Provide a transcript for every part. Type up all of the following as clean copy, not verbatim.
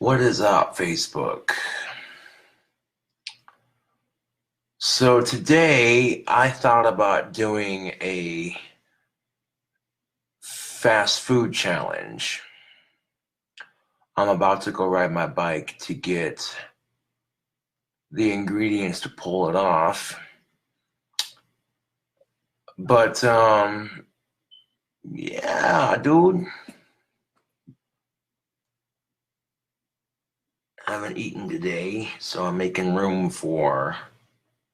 What is up, Facebook? So today I thought about doing a fast food challenge. I'm about to go ride my bike to get the ingredients to pull it off. But yeah, dude. I haven't eaten today, so I'm making room for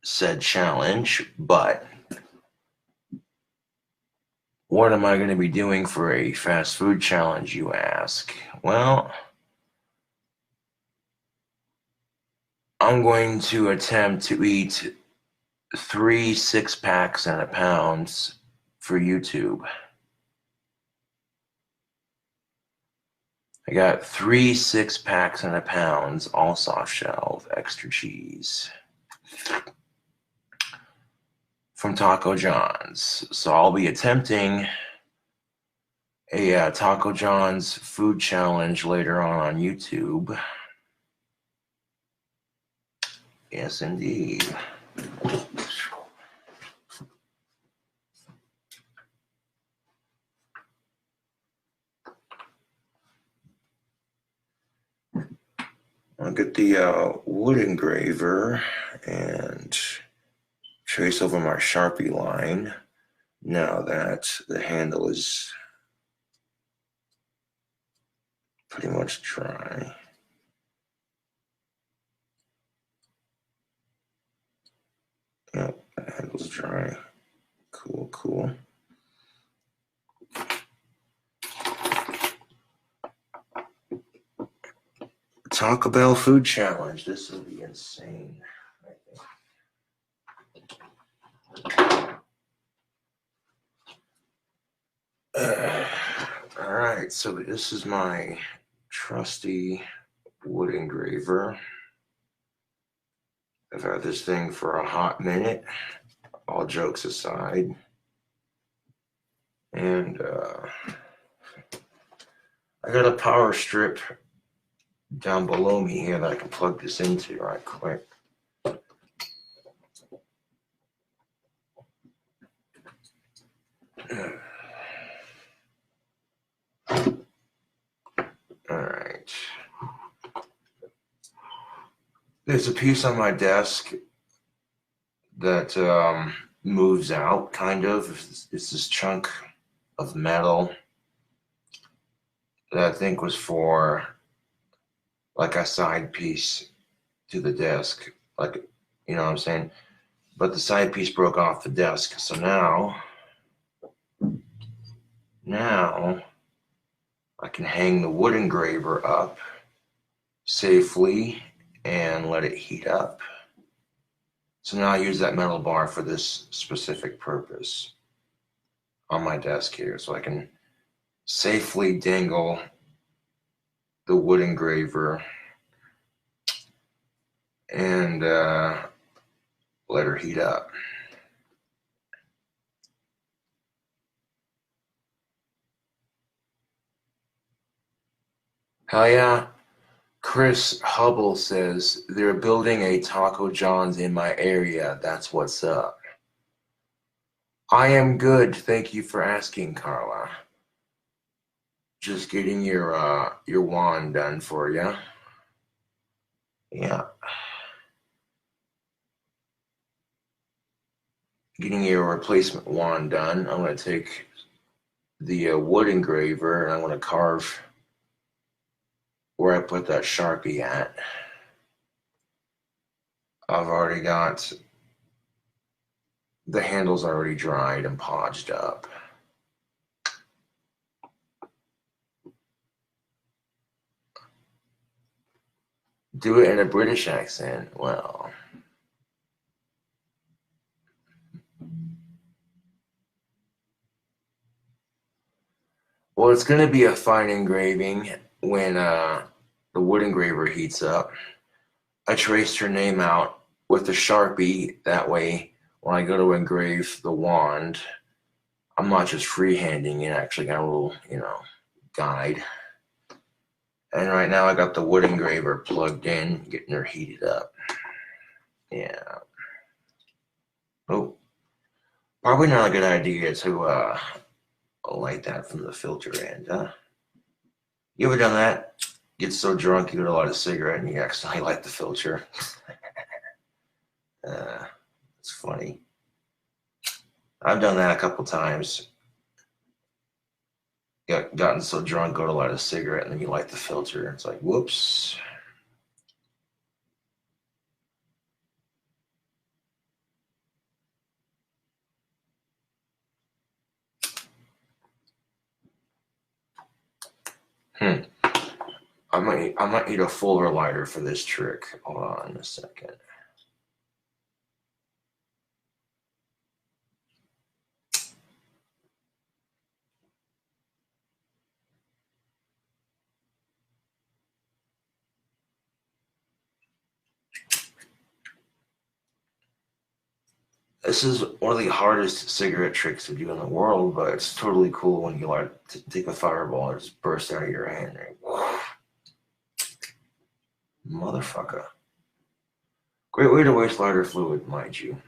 said challenge. But what am I going to be doing for a fast food challenge, you ask? Well, I'm going to attempt to eat 3 6-packs and a pound for YouTube. I got 3 6-packs and a pound, all soft shell, extra cheese, from Taco John's. So I'll be attempting a Taco John's food challenge later on YouTube. Yes, indeed. I'll get the wood engraver and trace over my Sharpie line now that the handle is pretty much dry. Yep, the handle's dry. Cool, cool. Taco Bell food challenge. This will be insane, I think. All right, so this is my trusty wood engraver. I've had this thing for a hot minute, all jokes aside. And I got a power strip down below me here that I can plug this into right quick. All right. There's a piece on my desk that moves out, kind of. It's this chunk of metal that I think was for like a side piece to the desk, like, you know what I'm saying? But the side piece broke off the desk, so now I can hang the wood engraver up safely and let it heat up. So now I use that metal bar for this specific purpose on my desk here, so I can safely dangle the wood engraver and let her heat up. Hell yeah. Chris Hubble says, they're building a Taco John's in my area. That's what's up. I am good. Thank you for asking, Carla. Just getting your wand done for you. Yeah. Getting your replacement wand done. I'm going to take the wood engraver and I'm going to carve where I put that Sharpie at. I've already got the handles already dried and podged up. Do it in a British accent. Well, it's going to be a fine engraving when the wood engraver heats up. I traced her name out with the Sharpie. That way, when I go to engrave the wand, I'm not just freehanding it. I actually got a little, guide. And right now I got the wood engraver plugged in, getting her heated up. Yeah. Oh, probably not a good idea to light that from the filter end, huh? You ever done that? Get so drunk you go to light a cigarette and you accidentally light the filter. It's funny. I've done that a couple times. Gotten so drunk, go to light a cigarette, and then you light the filter. It's like, whoops. I might need a fuller lighter for this trick. Hold on a second. This is one of the hardest cigarette tricks to do in the world, but it's totally cool when you like to take a fireball and just burst out of your hand. Motherfucker. Great way to waste lighter fluid, mind you.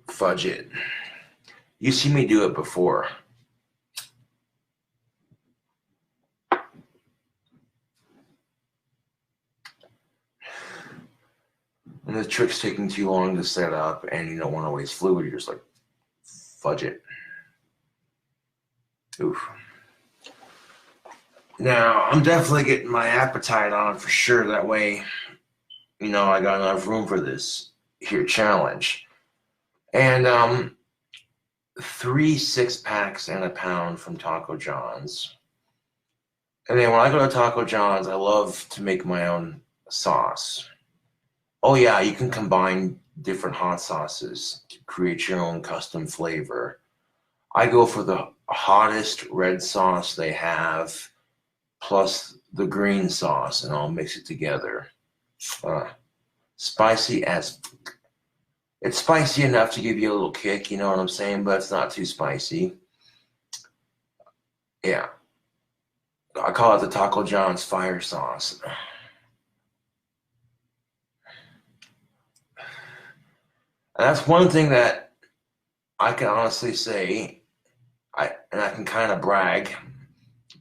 Fudge it. You see me do it before. When the trick's taking too long to set up and you don't want to waste fluid, you're just like, fudge it. Oof. Now, I'm definitely getting my appetite on for sure. That way, you know, I got enough room for this here challenge. And 3 6-packs and a pound from Taco John's. And then when I go to Taco John's, I love to make my own sauce. Oh yeah, you can combine different hot sauces to create your own custom flavor. I go for the hottest red sauce they have, plus the green sauce, and I'll mix it together. Spicy as... It's spicy enough to give you a little kick, you know what I'm saying? But it's not too spicy. Yeah. I call it the Taco John's fire sauce. And that's one thing that I can honestly say, and I can kind of brag.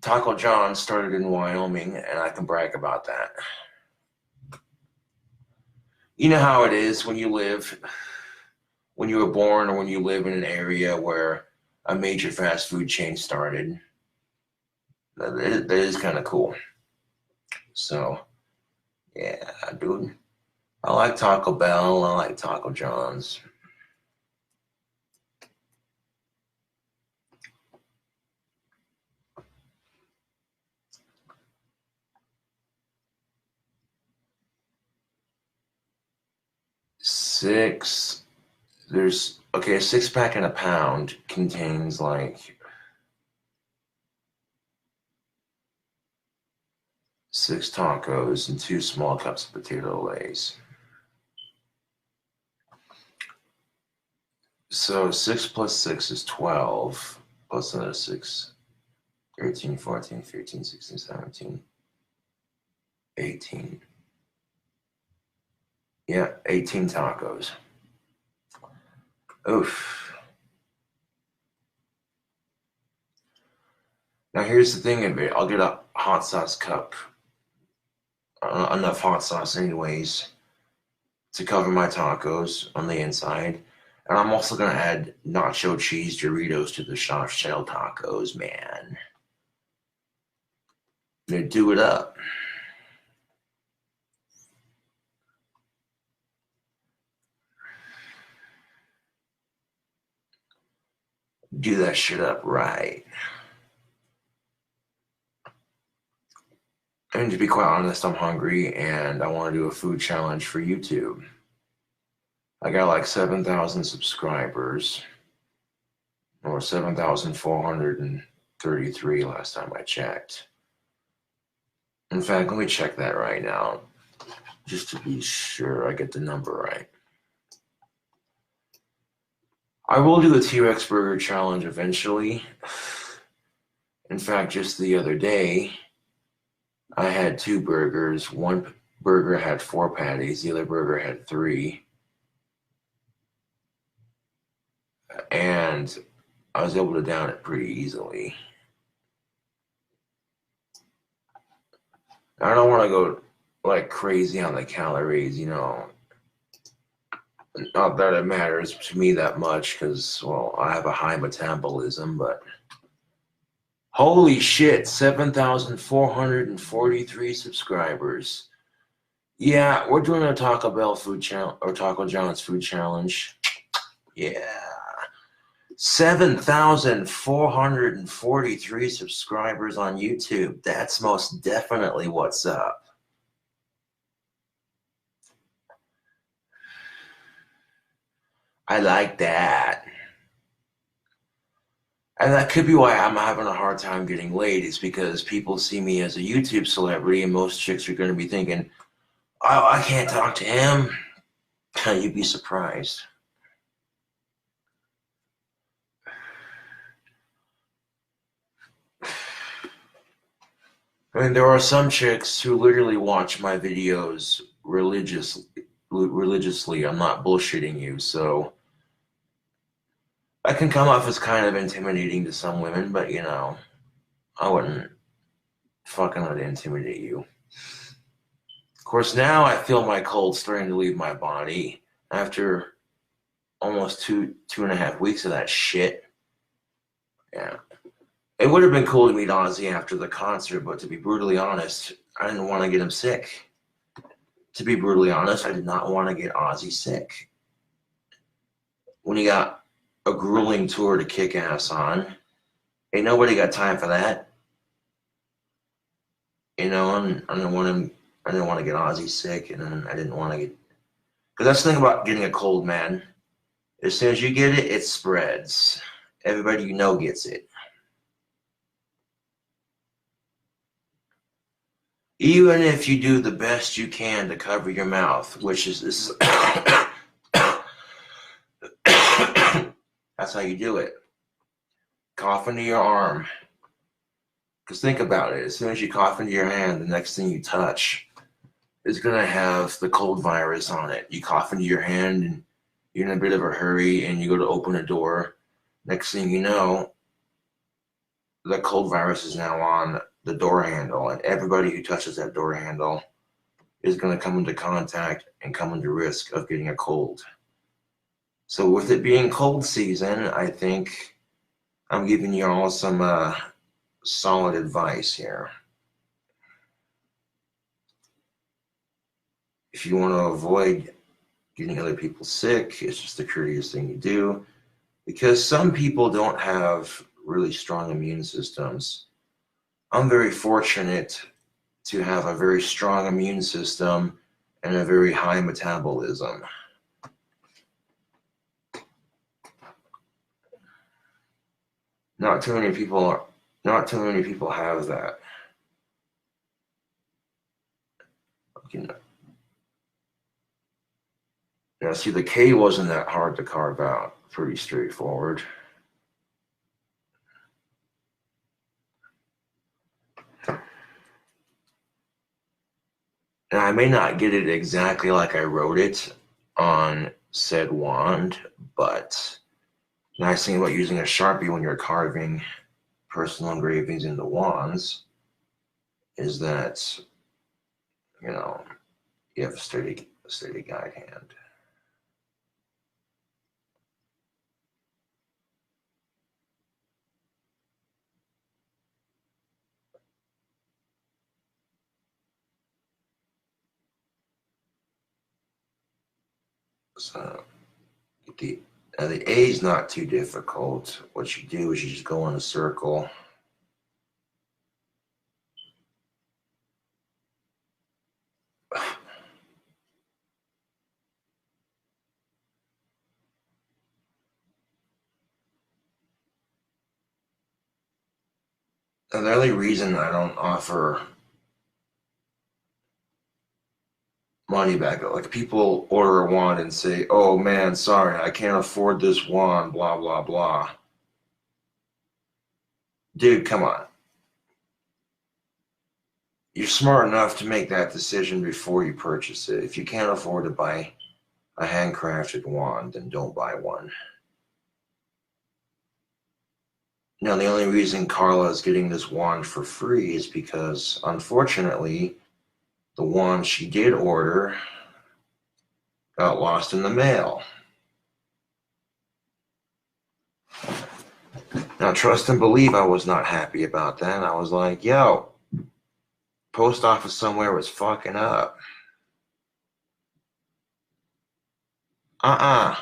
Taco John's started in Wyoming, and I can brag about that. You know how it is when you were born, or when you live in an area where a major fast food chain started. That is kind of cool. So, yeah, dude. I like Taco Bell. I like Taco John's. A 6-pack and a pound contains like 6 tacos and 2 small cups of potato lays. So 6 plus 6 is 12, plus another 6, 13, 14, 15, 16, 17, 18. Yeah, 18 tacos. Oof. Now here's the thing of it. I'll get a hot sauce cup. Enough hot sauce anyways to cover my tacos on the inside. And I'm also going to add nacho cheese Doritos to the soft shell tacos, man. I'm going to do it up. Do that shit up right. And to be quite honest, I'm hungry and I want to do a food challenge for YouTube. I got like 7,000 subscribers, or 7,433 last time I checked. In fact, let me check that right now, just to be sure I get the number right. I will do the T-Rex burger challenge eventually. In fact, just the other day, I had two burgers. One burger had 4 patties, the other burger had 3. And I was able to down it pretty easily. I don't want to go like crazy on the calories, you know. Not that it matters to me that much because, well, I have a high metabolism, but holy shit, 7,443 subscribers. Yeah, we're doing a Taco Bell food challenge or Taco John's food challenge. Yeah. 7,443 subscribers on YouTube. That's most definitely what's up. I like that. And that could be why I'm having a hard time getting laid, is because people see me as a YouTube celebrity, and most chicks are going to be thinking, oh, I can't talk to him. You'd be surprised. I mean, there are some chicks who literally watch my videos religiously. I'm not bullshitting you, so I can come off as kind of intimidating to some women, but you know, I wouldn't fucking let it intimidate you. Of course, now I feel my cold starting to leave my body after almost two and a half weeks of that shit. Yeah. It would have been cool to meet Ozzy after the concert, but to be brutally honest, I didn't want to get him sick. To be brutally honest, I did not want to get Ozzy sick. When he got a grueling tour to kick ass on, ain't nobody got time for that. You know, and I didn't want to get Ozzy sick, and then I didn't want to get, because that's the thing about getting a cold, man. As soon as you get it, it spreads. Everybody you know gets it. Even if you do the best you can to cover your mouth, which is this is that's how you do it. Cough into your arm. Because think about it. As soon as you cough into your hand, the next thing you touch is going to have the cold virus on it. You cough into your hand and you're in a bit of a hurry and you go to open a door. Next thing you know, the cold virus is now on the door handle, and everybody who touches that door handle is going to come into contact and come into risk of getting a cold. So with it being cold season, I think I'm giving you all some solid advice here. If you want to avoid getting other people sick, it's just the courteous thing to do, because some people don't have really strong immune systems. I'm very fortunate to have a very strong immune system and a very high metabolism. Not too many people have that. Now, see, the K wasn't that hard to carve out. Pretty straightforward. And I may not get it exactly like I wrote it on said wand, but the nice thing about using a Sharpie when you're carving personal engravings into wands is that, you know, you have a steady guide hand. So the A is not too difficult. What you do is you just go in a circle. And the only reason I don't offer money back. Like people order a wand and say, "Oh man, sorry, I can't afford this wand." Blah blah blah. Dude, come on. You're smart enough to make that decision before you purchase it. If you can't afford to buy a handcrafted wand, then don't buy one. Now, the only reason Carla is getting this wand for free is because, unfortunately, the wand she did order got lost in the mail. Now, trust and believe I was not happy about that. I was like, yo, post office somewhere was fucking up. Uh-uh.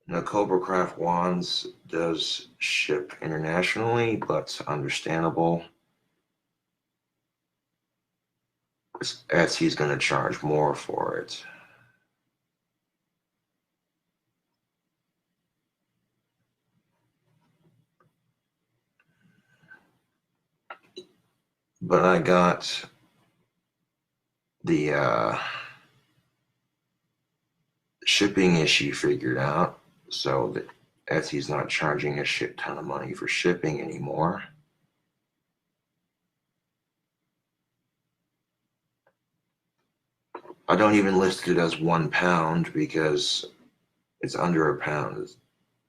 Now, Cobra Craft Wands does ship internationally, but understandable. Etsy's going to charge more for it. But I got the shipping issue figured out, so that Etsy's not charging a shit ton of money for shipping anymore. I don't even list it as £1 because it's under a pound.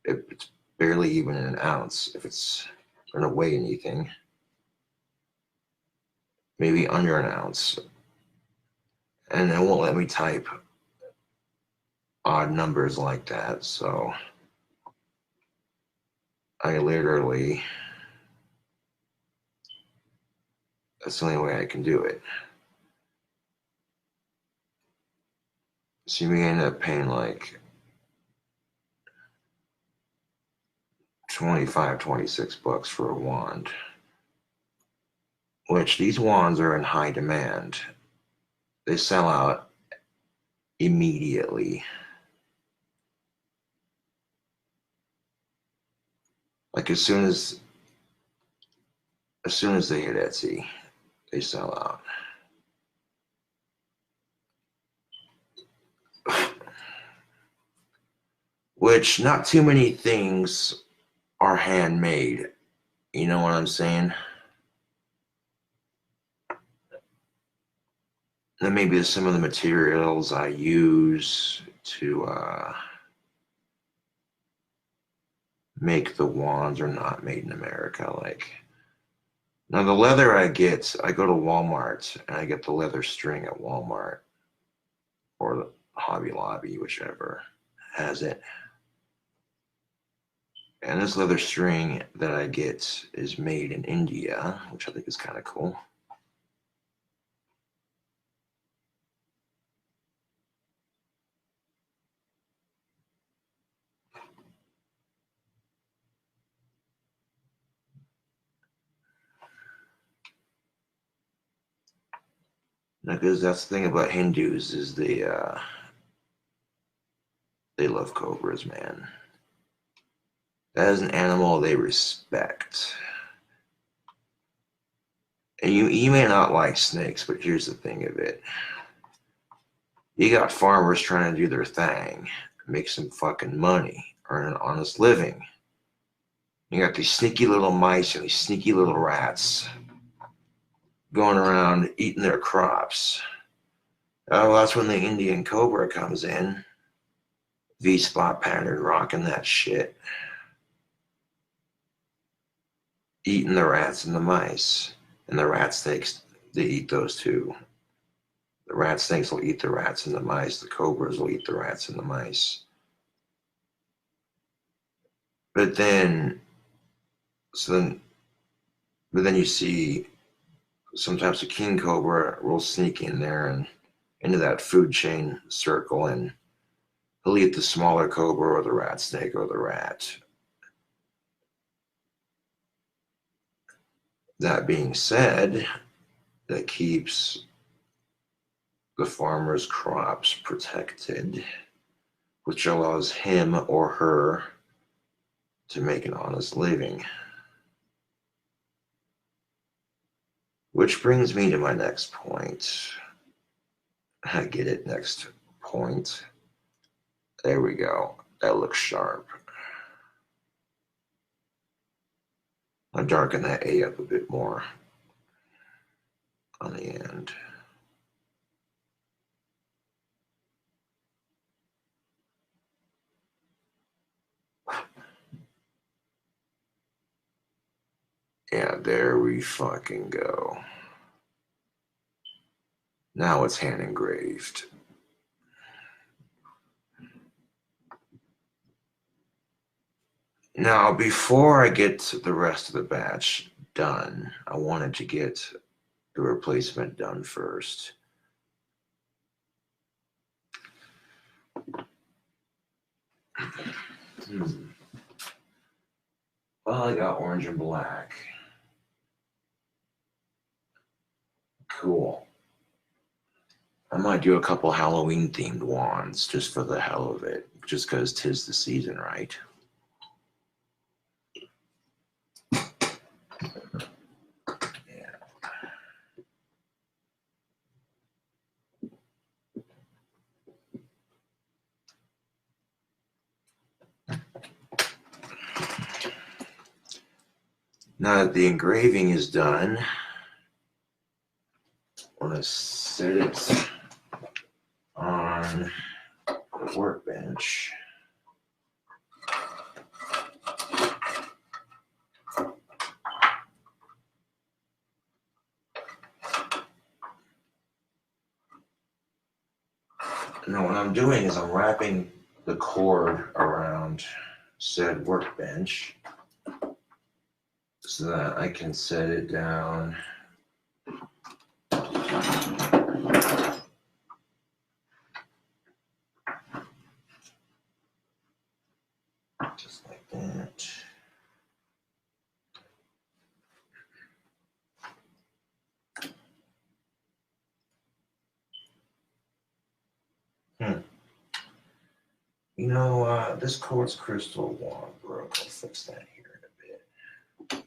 It's barely even an ounce if it's going to weigh anything. Maybe under an ounce. And it won't let me type odd numbers like that, so I literally, that's the only way I can do it. So you may end up paying like 25, 26 bucks for a wand, which these wands are in high demand. They sell out immediately. Like as soon as they hit Etsy, they sell out. Which not too many things are handmade. You know what I'm saying? And maybe some of the materials I use to make the wands are not made in America. Like, now the leather I go to Walmart and I get the leather string at Walmart or Hobby Lobby, whichever has it. And this leather string that I get is made in India, which I think is kind of cool. Because that's the thing about Hindus is they love cobras, man. That is an animal they respect. And you may not like snakes, but here's the thing of it. You got farmers trying to do their thing, make some fucking money, earn an honest living. You got these sneaky little mice and these sneaky little rats going around eating their crops. Oh, that's when the Indian cobra comes in. V-spot pattern, rocking that shit. Eating the rats and the mice. And the rat snakes, they eat those too. The rat snakes will eat the rats and the mice. The cobras will eat the rats and the mice. But then you see sometimes a king cobra will sneak in there and into that food chain circle, and he'll eat the smaller cobra or the rat snake or the rat. That being said, that keeps the farmer's crops protected, which allows him or her to make an honest living. Which brings me to my next point. I get it, next point. There we go. That looks sharp. I'll darken that A up a bit more on the end. Yeah, there we fucking go. Now it's hand engraved. Now, before I get the rest of the batch done, I wanted to get the replacement done first. Well, I got orange and black. Cool. I might do a couple Halloween themed wands just for the hell of it, just because 'tis the season, right? Yeah. Now that the engraving is done, I want to set it on the workbench. Now what I'm doing is I'm wrapping the cord around said workbench so that I can set it down just like that. You know, this quartz crystal wand broke. I'll fix that here in a bit.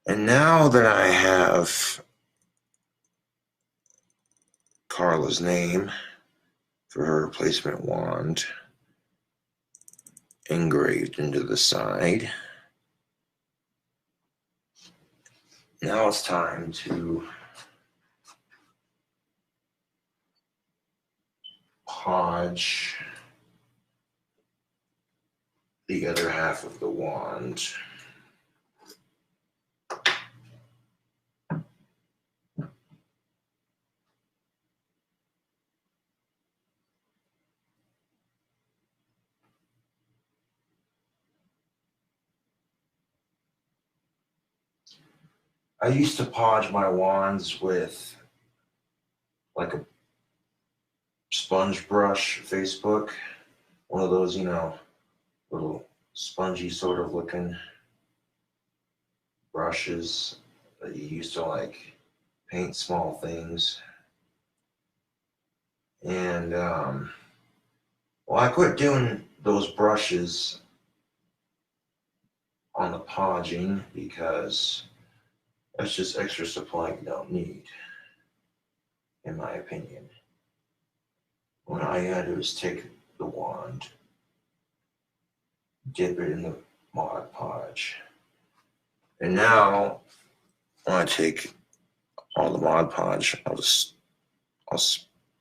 And now that I have Carla's name for her replacement wand engraved into the side, now it's time to podge the other half of the wand. I used to podge my wands with like a sponge brush Facebook, one of those, you know, little spongy sort of looking brushes that you used to like paint small things. And well, I quit doing those brushes on the podging because that's just extra supply you don't need, in my opinion. What I gotta do is take the wand, dip it in the Mod Podge, and now when I take all the Mod Podge,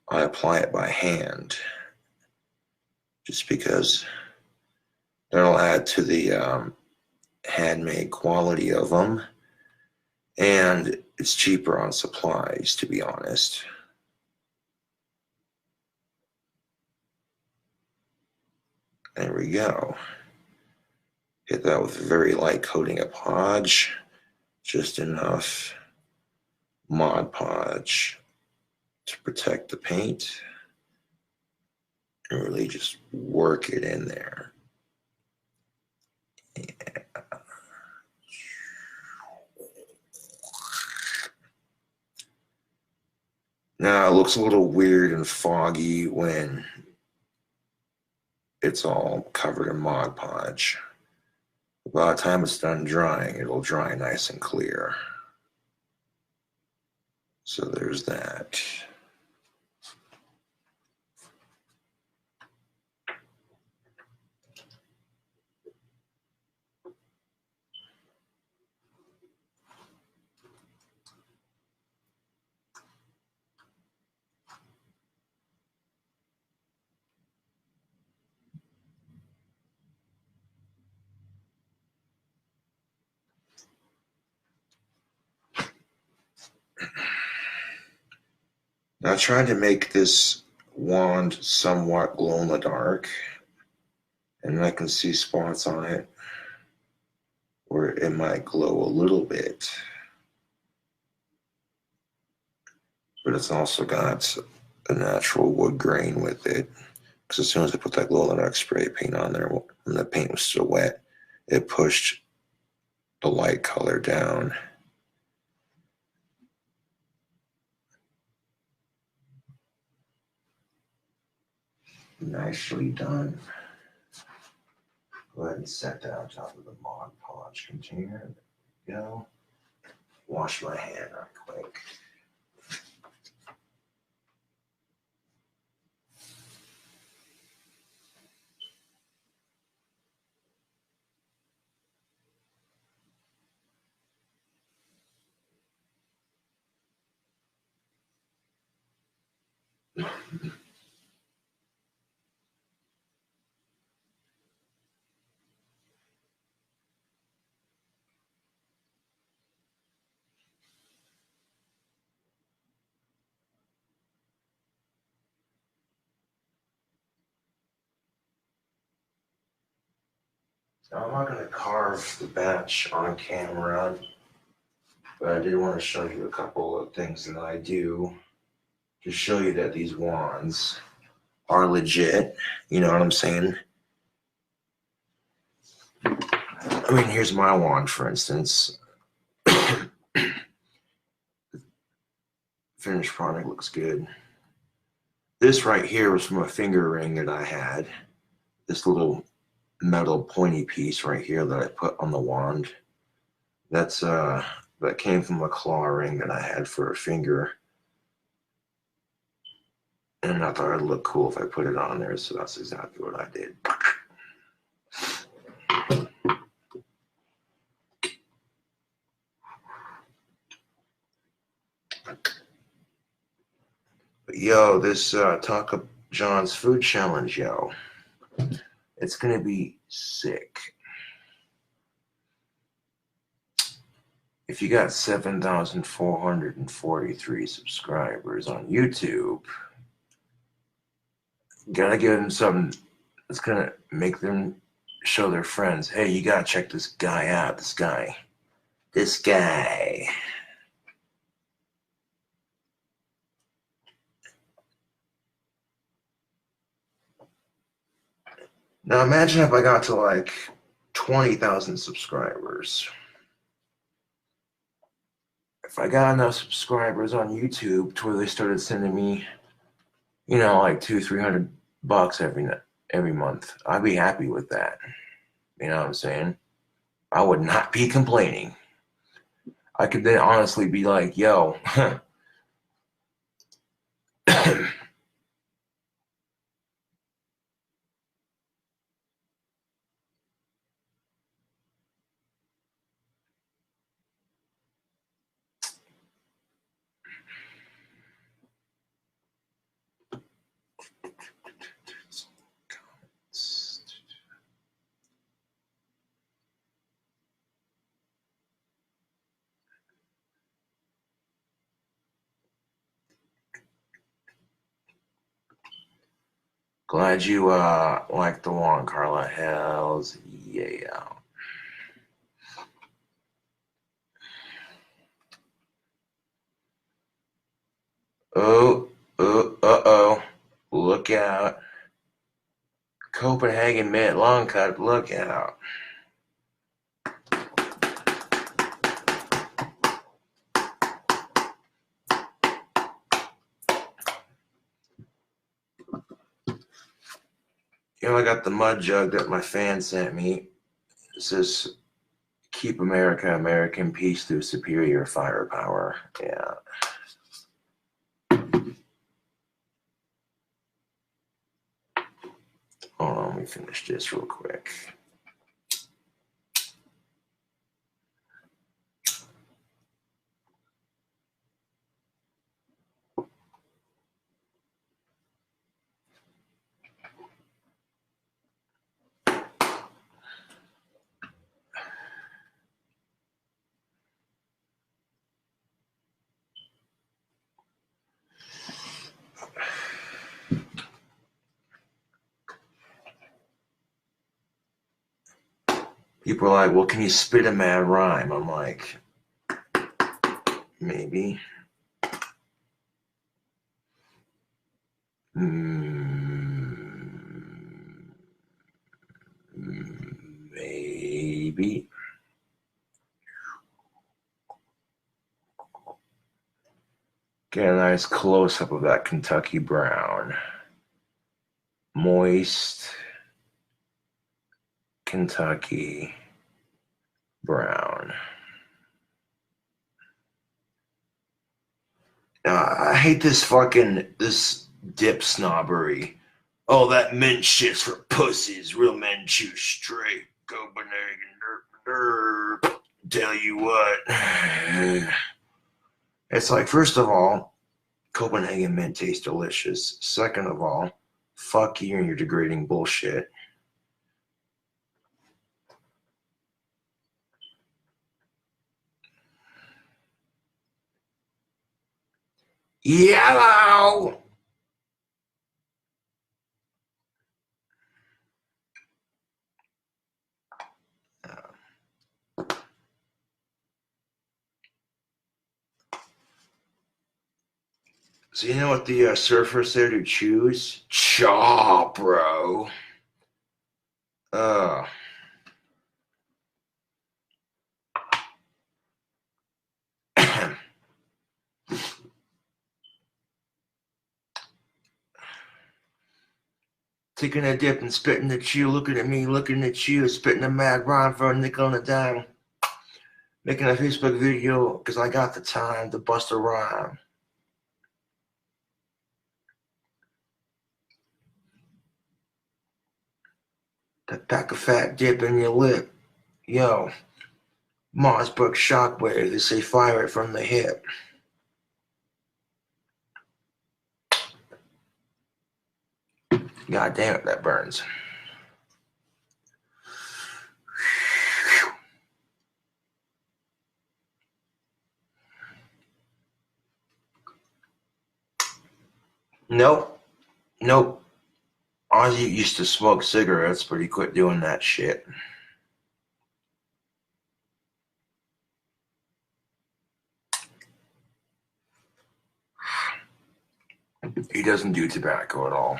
I apply it by hand, just because that'll add to the handmade quality of them, and it's cheaper on supplies, to be honest. There we go. Hit that with a very light coating of Podge, just enough Mod Podge to protect the paint, and really just work it in there. Yeah. Now it looks a little weird and foggy when it's all covered in Mod Podge. By the time it's done drying, it'll dry nice and clear. So there's that. Now I tried to make this wand somewhat glow in the dark, and I can see spots on it where it might glow a little bit, but it's also got a natural wood grain with it, because as soon as I put that glow in the dark spray paint on there, when the paint was still wet, it pushed the light color down. Nicely done. Go ahead and set that on top of the Mod Podge container. There we go. Wash my hand real quick. Now, I'm not going to carve the batch on camera, but I did want to show you a couple of things that I do to show you that these wands are legit. You know what I'm saying? I mean, here's my wand, for instance. Finished product looks good. This right here was from a finger ring that I had. This little metal pointy piece right here that I put on the wand. That's that came from a claw ring that I had for a finger. And I thought it'd look cool if I put it on there, so that's exactly what I did. But yo, this Taco John's food challenge, yo. It's gonna be sick. If you got 7,443 subscribers on YouTube, gotta give them something that's gonna make them show their friends, hey, you gotta check this guy out, this guy. Now imagine if I got to like 20,000 subscribers. If I got enough subscribers on YouTube to where they started sending me, you know, like $200-300 every month, I'd be happy with that. You know what I'm saying? I would not be complaining. I could then honestly be like, yo, glad you like the one, Carla. Hells yeah. Oh, uh-oh. Look out. Copenhagen Mint Long Cut, look out. You know, I got the mud jug that my fan sent me. It says, keep America, American peace through superior firepower. Yeah. Hold on, let me finish this real quick. People are like, well, can you spit a mad rhyme? I'm like, maybe. Maybe. Get a nice close-up of that Kentucky brown. Moist Kentucky brown. I hate this dip snobbery. Oh, that mint shit's for pussies. Real men choose straight. Copenhagen, derp. Tell you what. It's like, first of all, Copenhagen mint tastes delicious. Second of all, fuck you and your degrading bullshit. Yellow! So you know what the surfer said to choose? Chaw, bro. Taking a dip and spitting the chew, looking at me, looking at you, spitting a mad rhyme for a nickel and a dime. Making a Facebook video because I got the time to bust a rhyme. That pack of fat dip in your lip. Yo, Mossberg shockwave, they say fire it from the hip. God damn it, that burns. Nope. Ozzy used to smoke cigarettes, but he quit doing that shit. He doesn't do tobacco at all.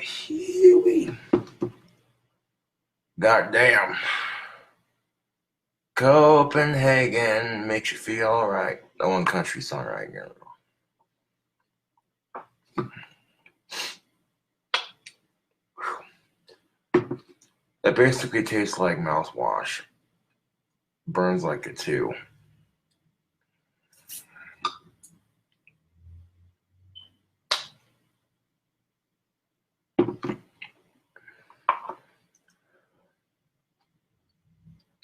Huey. Goddamn. Copenhagen makes you feel alright. That one country song right here. It basically tastes like mouthwash. Burns like it too.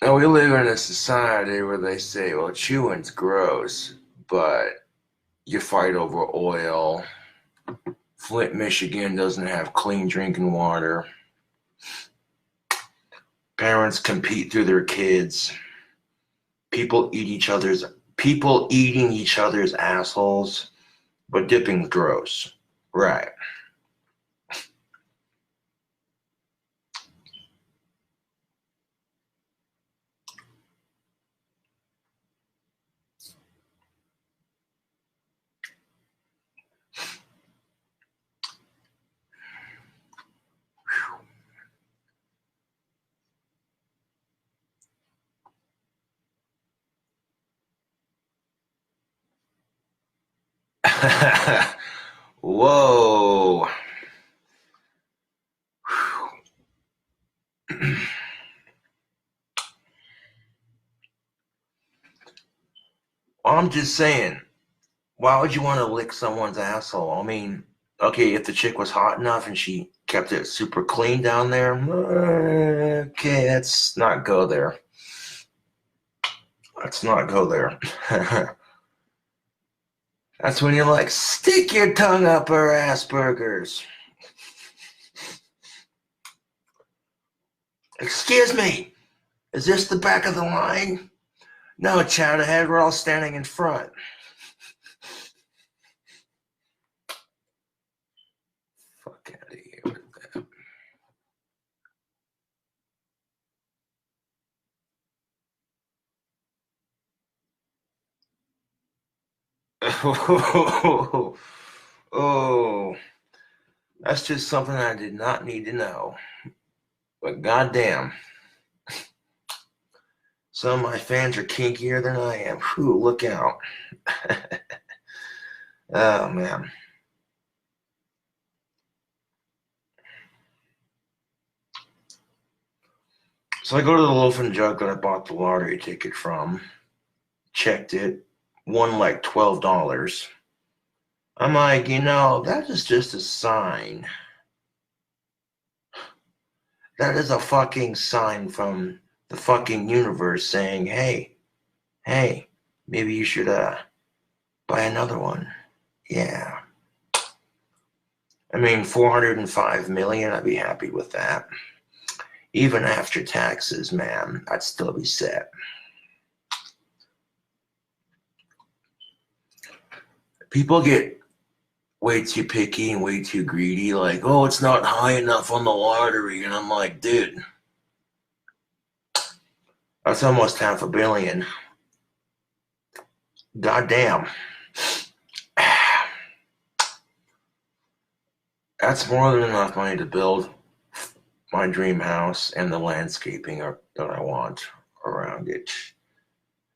Now we live in a society where they say, well, chewing's gross, but you fight over oil. Flint, Michigan doesn't have clean drinking water. Parents compete through their kids. People eating each other's assholes, but dipping's gross. Right. Whoa. I'm just saying, why would you want to lick someone's asshole? I mean, okay, if the chick was hot enough and she kept it super clean down there, okay, let's not go there. Let's not go there. That's when you're like, stick your tongue up her ass burgers. Excuse me, is this the back of the line? No, chat ahead, we're all standing in front. Fuck out of here with that. Oh, that's just something I did not need to know. But goddamn, some of my fans are kinkier than I am. Whew, look out. Oh, man. So I go to the Loaf and Jug that I bought the lottery ticket from, checked it, won like $12. I'm like, that is just a sign. That is a fucking sign from the fucking universe saying, hey, maybe you should buy another one. Yeah. I mean, 405 million, I'd be happy with that. Even after taxes, man, I'd still be set. People get way too picky and way too greedy, like, oh, it's not high enough on the lottery. And I'm like, dude, that's almost $500 million. Goddamn. That's more than enough money to build my dream house and the landscaping that I want around it.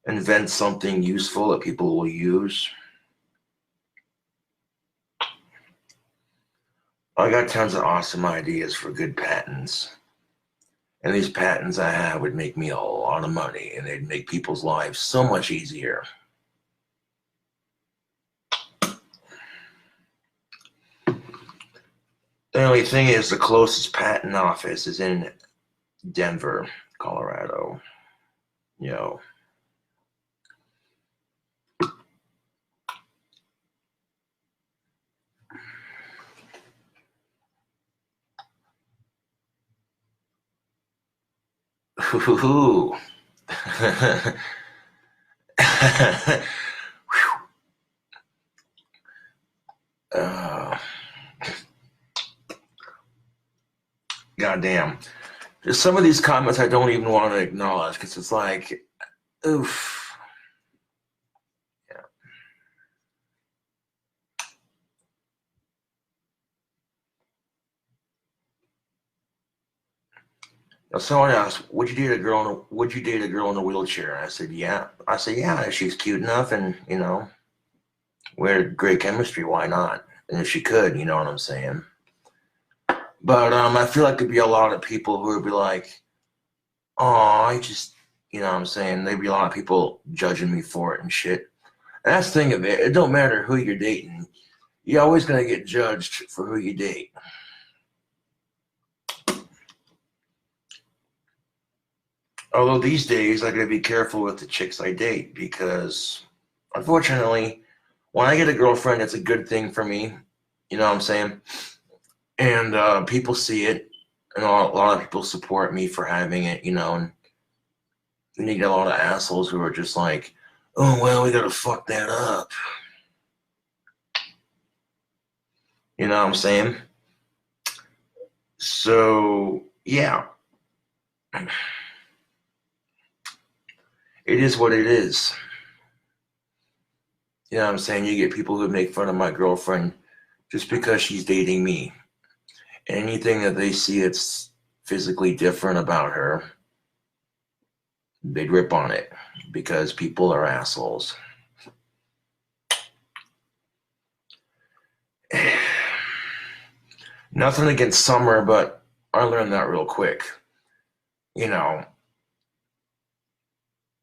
Invent something useful that people will use. I got tons of awesome ideas for good patents. And these patents I have would make me a lot of money, and they'd make people's lives so much easier. The only thing is, the closest patent office is in Denver, Colorado. Ooh. Goddamn. There's some of these comments I don't even want to acknowledge because it's like, oof. Yeah. Now, someone asked, would you date a girl in a wheelchair? And I said, yeah. If she's cute enough and, we had great chemistry, why not? And if she could, you know what I'm saying? But I feel like there'd be a lot of people who would be like, oh, I just, you know what I'm saying? There'd be a lot of people judging me for it and shit. And that's the thing of it. It don't matter who you're dating. You're always going to get judged for who you date. Although these days, I got to be careful with the chicks I date because, unfortunately, when I get a girlfriend, it's a good thing for me. You know what I'm saying? And people see it, and a lot of people support me for having it, and you get a lot of assholes who are just like, oh, well, we got to fuck that up. You know what I'm saying? So, yeah. It is what it is. You know what I'm saying? You get people who make fun of my girlfriend just because she's dating me. Anything that they see that's physically different about her, they'd rip on it because people are assholes. Nothing against summer, but I learned that real quick. You know,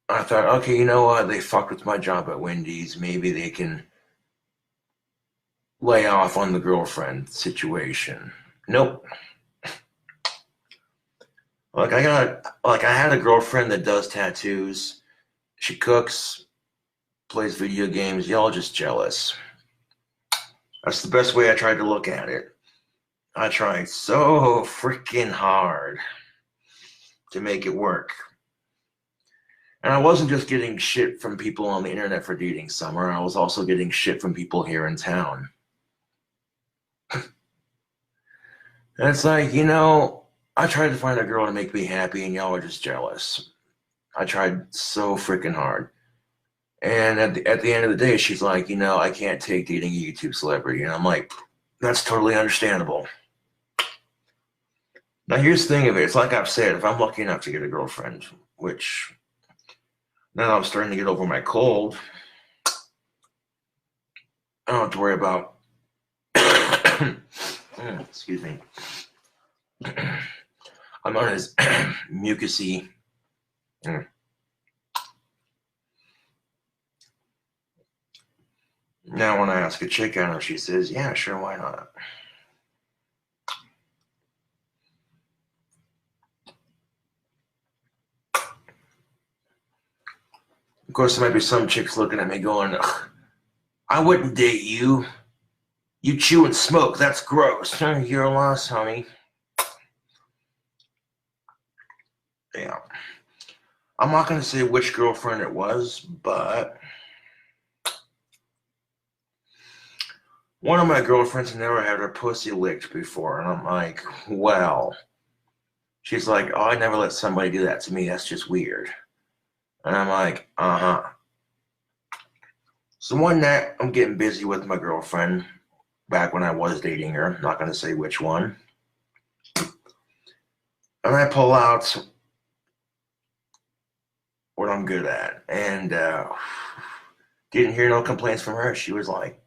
I thought, okay, you know what? They fucked with my job at Wendy's. Maybe they can lay off on the girlfriend situation. Nope. I had a girlfriend that does tattoos. She cooks, plays video games. Y'all just jealous. That's the best way I tried to look at it. I tried so freaking hard to make it work. And I wasn't just getting shit from people on the internet for dating Summer. I was also getting shit from people here in town. And it's like, I tried to find a girl to make me happy, and y'all are just jealous. I tried so freaking hard. And at the end of the day, she's like, I can't take dating a YouTube celebrity. And I'm like, that's totally understandable. Now, here's the thing of it. It's like I've said, if I'm lucky enough to get a girlfriend, which now I'm starting to get over my cold, I don't have to worry about, excuse me, I'm on his mucusy. Now, when I ask a chick out, she says, yeah, sure, why not? Of course, there might be some chicks looking at me going, I wouldn't date you. You chew and smoke. That's gross. You're a loss, honey. Yeah. I'm not going to say which girlfriend it was, but one of my girlfriends never had her pussy licked before. And I'm like, well. She's like, oh, I never let somebody do that to me. That's just weird. And I'm like, uh-huh. So one night, I'm getting busy with my girlfriend back when I was dating her. I'm not going to say which one. And I pull out what I'm good at. And didn't hear no complaints from her. She was like,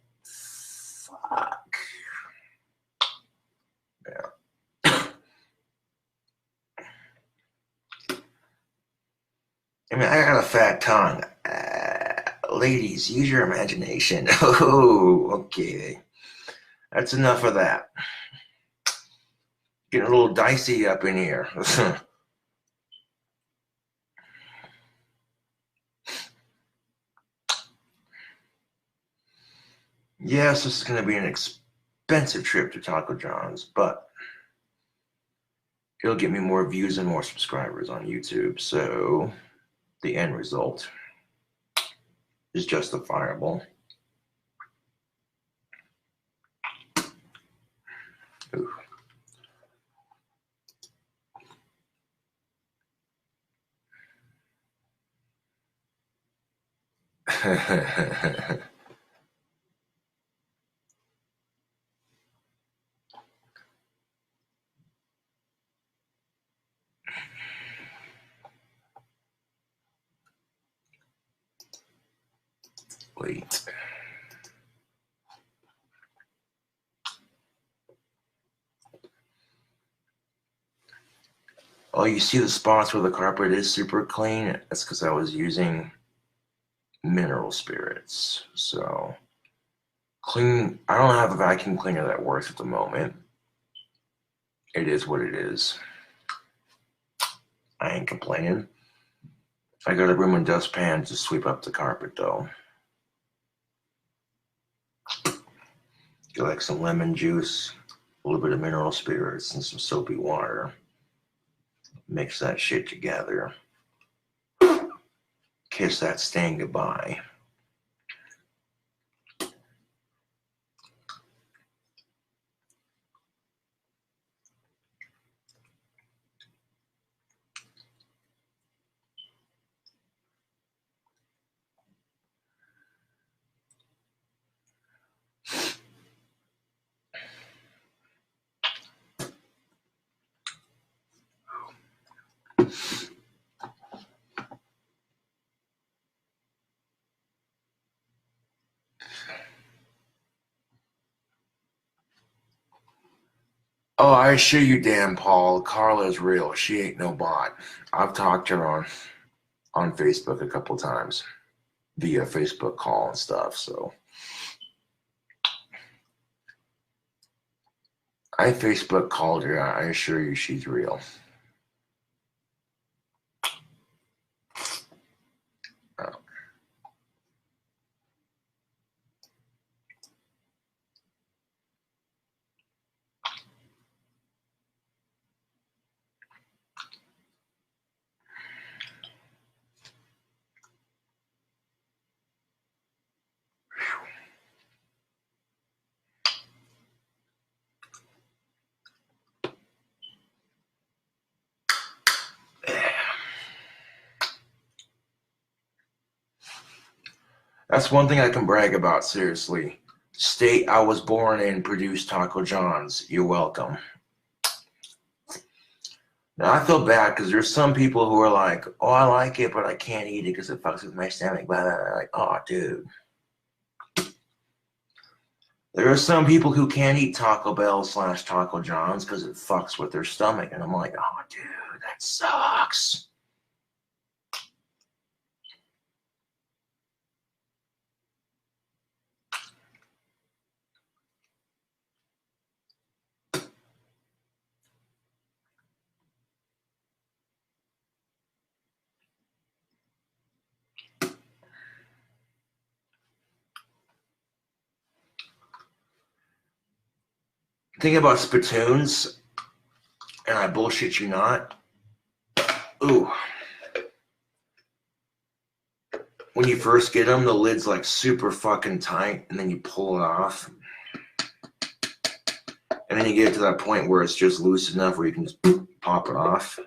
fuck. Yeah. I mean, I got a fat tongue. Ladies, use your imagination. Oh, okay. That's enough of that. Getting a little dicey up in here. Yes, this is going to be an expensive trip to Taco John's, but it'll get me more views and more subscribers on YouTube, so the end result is justifiable. Ooh. Wait. Oh, you see the spots where the carpet is super clean? That's because I was using mineral spirits. So clean. I don't have a vacuum cleaner that works at the moment. It is what it is. I ain't complaining. I got a broom and dustpan to sweep up the carpet though. Get like some lemon juice, a little bit of mineral spirits, and some soapy water. Mix that shit together. Kiss that stain goodbye. Oh, I assure you, Dan Paul, Carla's real. She ain't no bot. I've talked to her on Facebook a couple times via Facebook call and stuff. So I Facebook called her. I assure you, she's real. That's one thing I can brag about, seriously. State I was born in produced Taco John's. You're welcome. Now, I feel bad because there's some people who are like, oh, I like it, but I can't eat it because it fucks with my stomach. Blah, blah, blah. Like, oh, dude. There are some people who can't eat Taco Bell / Taco John's because it fucks with their stomach. And I'm like, oh, dude, that sucks. Think about spittoons, and I bullshit you not. Ooh. When you first get them, the lid's like super fucking tight, and then you pull it off. And then you get to that point where it's just loose enough where you can just pop it off.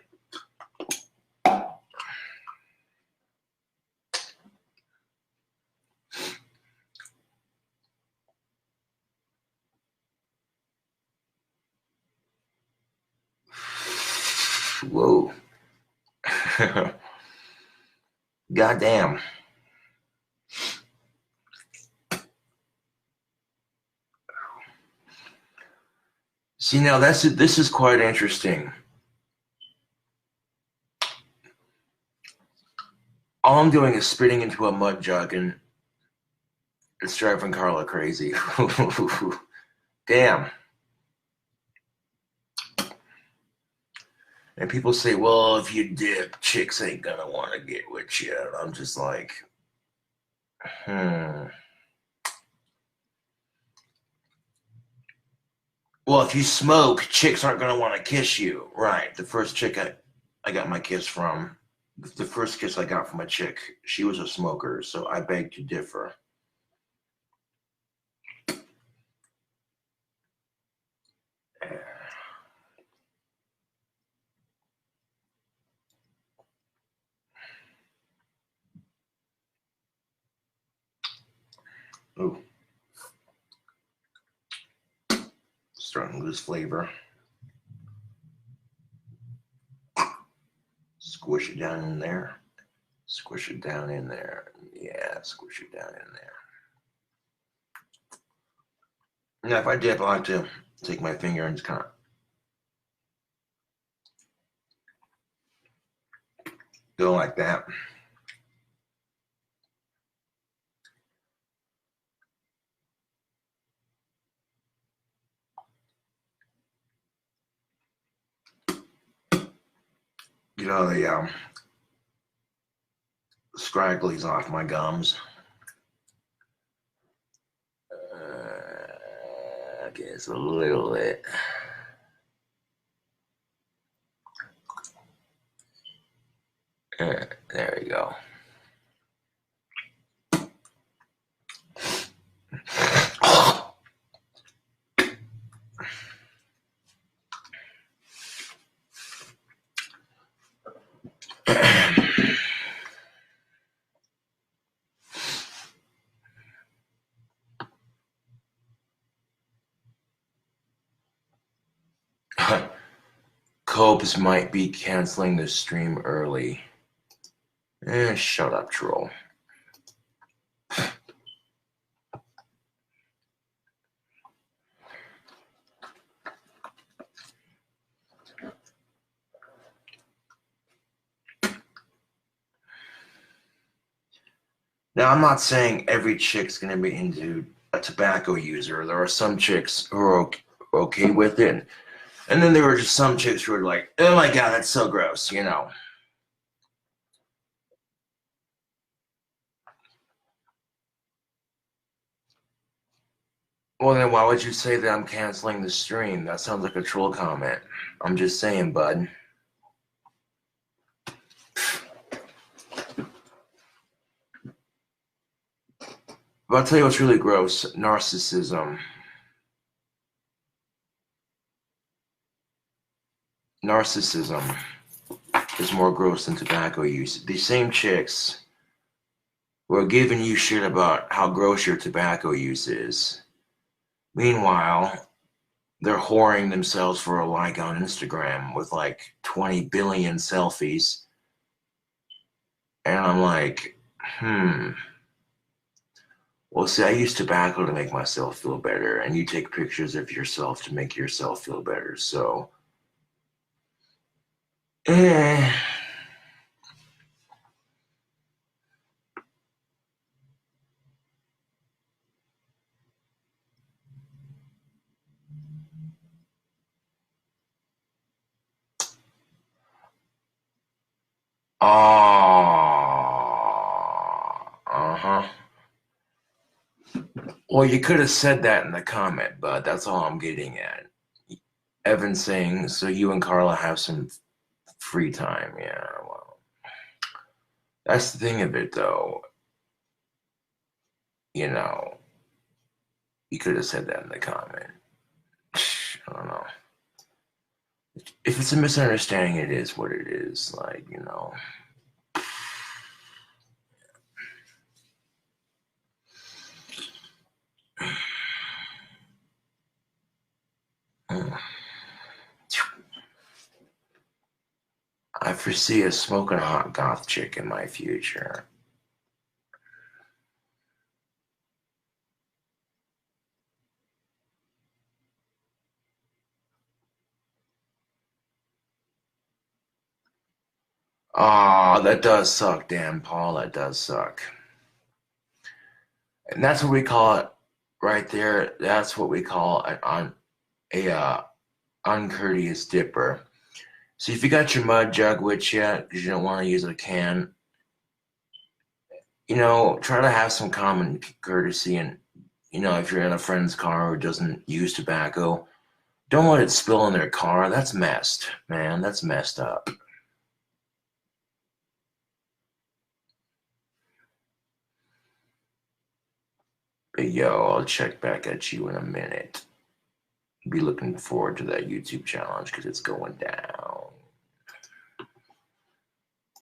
Whoa. Goddamn. See, now this is quite interesting. All I'm doing is spitting into a mud jug, and it's driving Carla crazy. Damn. And people say, well, if you dip, chicks ain't gonna want to get with you. And I'm just like, Well, if you smoke, chicks aren't gonna want to kiss you. Right. The first chick I got my kiss from, the first kiss I got from a chick, she was a smoker, so I beg to differ. Ooh. Starting to lose flavor. Squish it down in there. Squish it down in there. Yeah, squish it down in there. Now, if I dip, I like to take my finger and just kind of go like that. Get all the scragglies off my gums. Okay, it's a little bit. There we go. Copes might be canceling the stream early. Shut up, troll. Now, I'm not saying every chick's gonna be into a tobacco user. There are some chicks who are okay with it, and then there were just some chicks who were like, "Oh my god, that's so gross," you know. Well, then why would you say that I'm canceling the stream? That sounds like a troll comment. I'm just saying, bud. But I'll tell you what's really gross: narcissism. Narcissism is more gross than tobacco use. These same chicks who are giving you shit about how gross your tobacco use is. Meanwhile, they're whoring themselves for a like on Instagram with like 20 billion selfies. And I'm like, well, see, I use tobacco to make myself feel better, and you take pictures of yourself to make yourself feel better. So, eh. Uh-huh. Well, you could have said that in the comment, but that's all I'm getting at. Evan saying, so you and Carla have some free time. Yeah, well, that's the thing of it, though. You know, you could have said that in the comment. I don't know. If it's a misunderstanding, it is what it is. Like, you know. I foresee a smoking hot goth chick in my future. Oh, that does suck, damn, Paul. That does suck. And that's what we call it right there. That's what we call a uncourteous dipper. So if you got your mud jug with you because you don't want to use a can, you know, try to have some common courtesy. And, you know, if you're in a friend's car who doesn't use tobacco, don't let it spill in their car. That's messed, man. That's messed up. But yo, I'll check back at you in a minute. Be looking forward to that YouTube challenge because it's going down.